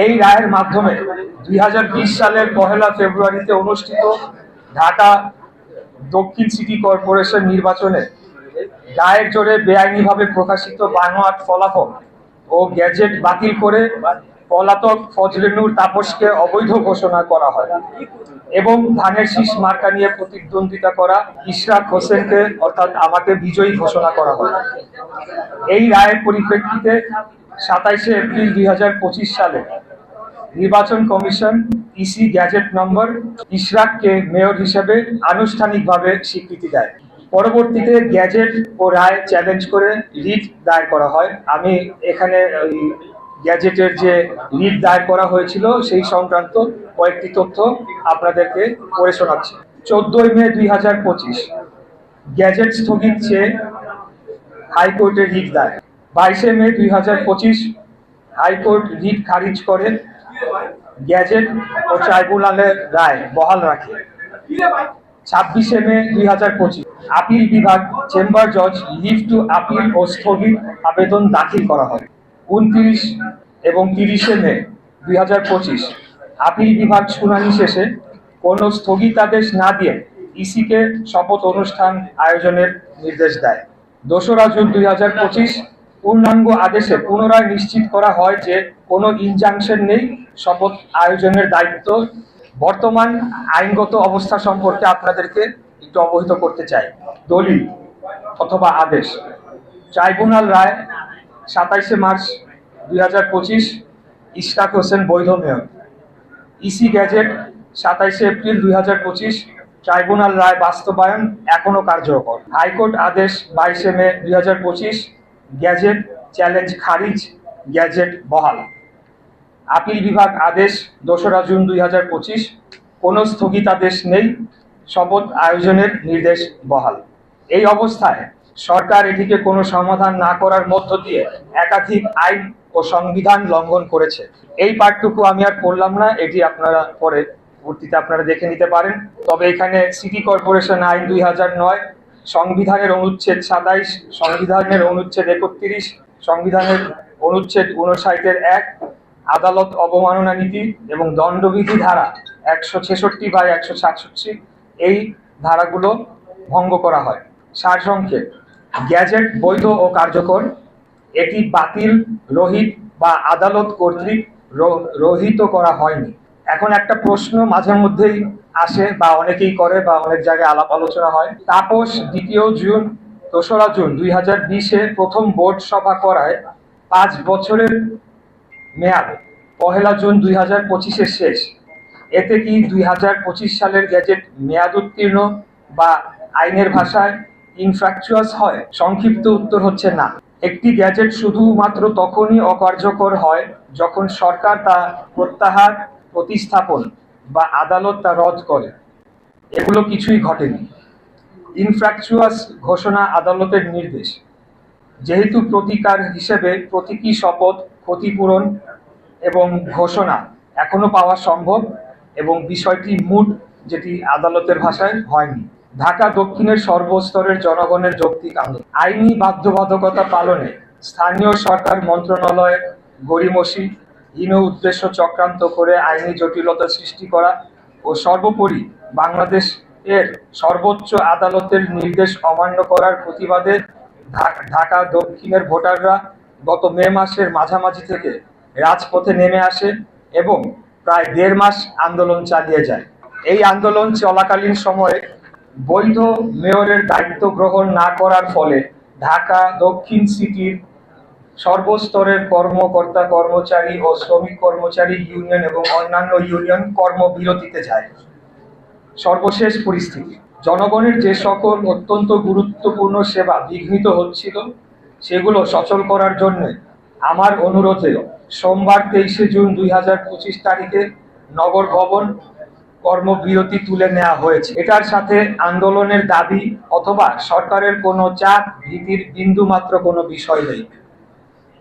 এই রায়ের মাধ্যমে 2020 সালের 1 ফেব্রুয়ারিতে অনুষ্ঠিত ঢাকা দক্ষিণ সিটি কর্পোরেশন নির্বাচনে গায়ের জোরে বেআইনিভাবে প্রকাশিত বানোয়াট ফলাফল ও গ্যাজেট বাতিল করে পলাতক ফজলে নূর তাপসকে অবৈধ ঘোষণা করা হয় এবং ধানের শীষ মার্কা নিয়ে প্রতিদ্বন্দ্বিতা করা ইশরাক হোসেনকে অর্থাৎ আমাকে বিজয়ী ঘোষণা করা হয়। এই রায়ের পরিপ্রেক্ষিতে 27 এপ্রিল 2025 সালে নির্বাচন কমিশন ইসি গ্যাজেট নম্বর ইশরাককে মেয়র হিসেবে আনুষ্ঠানিকভাবে স্বীকৃতি দেয়। পরবর্তীতে গ্যাজেট ও রায় চ্যালেঞ্জ করে রিট দায়ের করা হয়। আমি এখানে গ্যাজেটের যে রিট দায়ের করা হয়েছিল সেই সংক্রান্ত কয়েকটি তথ্য আপনাদেরকে পড়ে শোনাচ্ছি। 14 মে 2025 গ্যাজেট স্থগিত চেয়ে হাইকোর্টে রিট দায়ের। 22 মে 2025 হাইকোর্ট রিট খারিজ করে গ্যাজেট ও ট্রাইব্যুনালের রায় বহাল রাখে। 26 মে 2025 আপিল বিভাগ চেম্বার জজ লিভ টু আপিল ও স্থগিত আবেদন দাখিল করা হয়। 29 এবং 30 মে 2025 আপিল বিভাগ শুনানি শেষে কোনো স্থগিতাদেশ না দিয়ে ইসিকে শপথ অনুষ্ঠান আয়োজনের নির্দেশ দেয়। 2 জুন 2025 পূর্ণাঙ্গ আদেশে পুনরায় নিশ্চিত করা হয় যে কোনো ইনজাংশন নেই। শপথ আয়োজনের দায়িত্ব বর্তমান আইনগত অবস্থা সম্পর্কে আপনাদেরকে একটু অবহিত করতে চাই। দলিল অথবা আদেশ। ট্রাইব্যুনাল রায় 27 মার্চ 2025 ইশরাক হোসেন বৈধ mayor. EC gazette 27 April 2025 tribunal রায় বাস্তবায়ন এখনো কার্যকর। হাইকোর্ট আদেশ 22 মে 2025 গ্যাজেট চ্যালেঞ্জ খারিজ, গ্যাজেট বহাল। আপিল বিভাগ আদেশ 2 জুন 2025 কোনো স্থগিতাদেশ নেই, শপথ আয়োজনের নির্দেশ বহাল। এই অবস্থায় সরকার এটিকে কোনো সমাধান না করার মধ্য দিয়ে একাধিক আইন ও সংবিধান লঙ্ঘন করেছে। এই পাঠটুকু আমি আর পড়লাম না, এটি আপনারা পরে পরবর্তীতে আপনারা দেখে নিতে পারেন। তবে এখানে সিটি কর্পোরেশন আইন 2009, সংবিধানের অনুচ্ছেদ 27, সংবিধানের অনুচ্ছেদ 31, সংবিধানের অনুচ্ছেদ 59-1, আদালত অবমাননা নীতি এবং দণ্ডবিধি ধারা 166/167 এই ধারাগুলো ভঙ্গ করা হয়। সারসংক্ষেপ, গ্যাজেট বৈধ ও কার্যকর। এটি বাতিল, রহিত বা আদালত কর্তৃক রহিত করা হয়নি। এখন একটা প্রশ্ন মাঝে মধ্যেই আসে বা অনেকেই করে বা অনেক জায়গায় আলাপ আলোচনা হয়। তাপস 2 জুন 2020 প্রথম বোর্ড সভা করায় 5 বছরের মেয়াদ 1 জুন 2025 শেষ। এতে কি 2025 সালের গ্যাজেট মেয়াদ উত্তীর্ণ বা আইনের ভাষায় ইনফ্র্যাকচুয়াস হয়? সংক্ষিপ্ত উত্তর হচ্ছে না। একটি গ্যাজেট শুধুমাত্র তখনই অকার্যকর হয় যখন সরকার তা প্রত্যাহার, প্রতিস্থাপন বা আদালত তা রদ করে। এগুলো কিছুই ঘটেনি। ইনফ্র্যাকচুয়াস ঘোষণা আদালতের নির্দেশ। যেহেতু প্রতিকার হিসেবে প্রতীকী শপথ, ক্ষতিপূরণ এবং ঘোষণা এখনো পাওয়া সম্ভব এবং বিষয়টি মুট, যেটি আদালতের ভাষায় হয়নি। ঢাকা দক্ষিণের সর্বস্তরের জনগণের যৌক্তিক আন্দোলন। আইনি বাধ্যবাধকতা পালনে স্থানীয় সরকার মন্ত্রণালয়ের গড়িমসি, হীন উদ্দেশ্য চক্রান্ত করে আইনি জটিলতা সৃষ্টি করা ও সর্বোপরি বাংলাদেশের সর্বোচ্চ আদালতের নির্দেশ অমান্য করার প্রতিবাদে ঢাকা দক্ষিণের ভোটাররা গত মে মাসের মাঝামাঝি থেকে রাজপথে নেমে আসে এবং প্রায় 1.5 মাস আন্দোলন চালিয়ে যায়। এই আন্দোলন চলাকালীন সময়ে বৈধ মেয়রের দায়িত্ব গ্রহণ না করার ফলে ঢাকা দক্ষিণ সিটির সর্বস্তরের কর্মকর্তা, কর্মচারী ও শ্রমিক কর্মচারী ইউনিয়ন এবং অন্যান্য ইউনিয়ন কর্মবিরতিতে যায়। সর্বশেষ পরিস্থিতি, জনগণের যে সকল অত্যন্ত গুরুত্বপূর্ণ সেবা বিঘ্নিত হচ্ছিল সেগুলো সচল করার জন্য আমার অনুরোধে সোমবার 23 জুন 2025 তারিখে নগর ভবন কর্মবিরতি তুলে নেওয়া হয়েছে। এটার সাথে আন্দোলনের দাবি অথবা সরকারের কোনো চাপ, ভীতির বিন্দুমাত্র কোনো বিষয় নেই।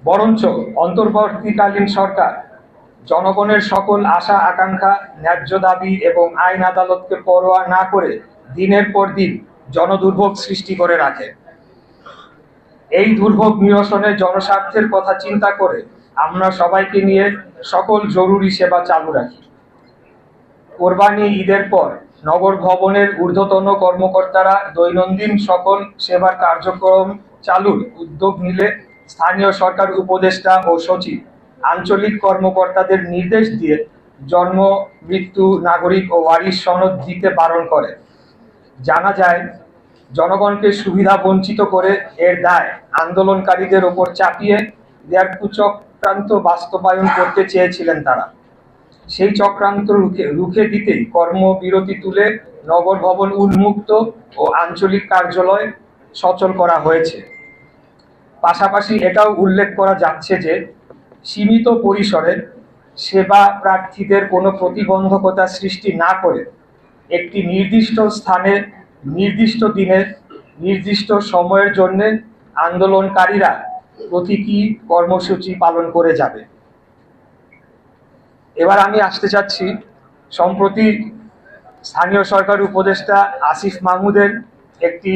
বরঞ্চ অন্তর্বর্তীকালীন সরকার জনগণের সকল আশা আকাঙ্ক্ষা, ন্যায্য দাবি এবং আইন আদালতকে পরোয়া না করে দিনের পর দিন জনদুর্ভোগ সৃষ্টি করে রাখে। এই দুর্ভোগ নিরসনে জনস্বার্থের কথা চিন্তা করে আমরা সবাইকে নিয়ে সকল জরুরি সেবা চালু রাখি। কোরবানি ঈদের পর নগর ভবনের ঊর্ধ্বতন কর্মকর্তারা দৈনন্দিন সকল সেবার কার্যক্রম চালুর উদ্যোগ নিলে স্থানীয় সরকার উপদেষ্টা ও সচিব আঞ্চলিক কর্মকর্তাদের নির্দেশ দিয়ে জন্ম, মৃত্যু, নাগরিক ও ওয়ারিশ সনদ দিতে বারণ করে। জানা যায়, জনগণকে সুবিধা বঞ্চিত করে এর দায় আন্দোলনকারীদের ওপর চাপিয়ে দেয়ার কুচক্রান্ত বাস্তবায়ন করতে চেয়েছিলেন তারা। সেই চক্রান্ত রুখে দিতেই কর্মবিরতি তুলে নগর ভবন উন্মুক্ত ও আঞ্চলিক কার্যালয় সচল করা হয়েছে। পাশাপাশি এটাও উল্লেখ করা যাচ্ছে যে সীমিত পরিসরে সেবা প্রার্থীদের কোনো প্রতিবন্ধকতা সৃষ্টি না করে একটি নির্দিষ্ট স্থানে, নির্দিষ্ট দিনে, নির্দিষ্ট সময়ের জন্য আন্দোলনকারীরা প্রতীকী কর্মসূচি পালন করে যাবে। এবার আমি আসতে চাচ্ছি সম্প্রতি স্থানীয় সরকার উপদেষ্টা আসিফ মাহমুদের একটি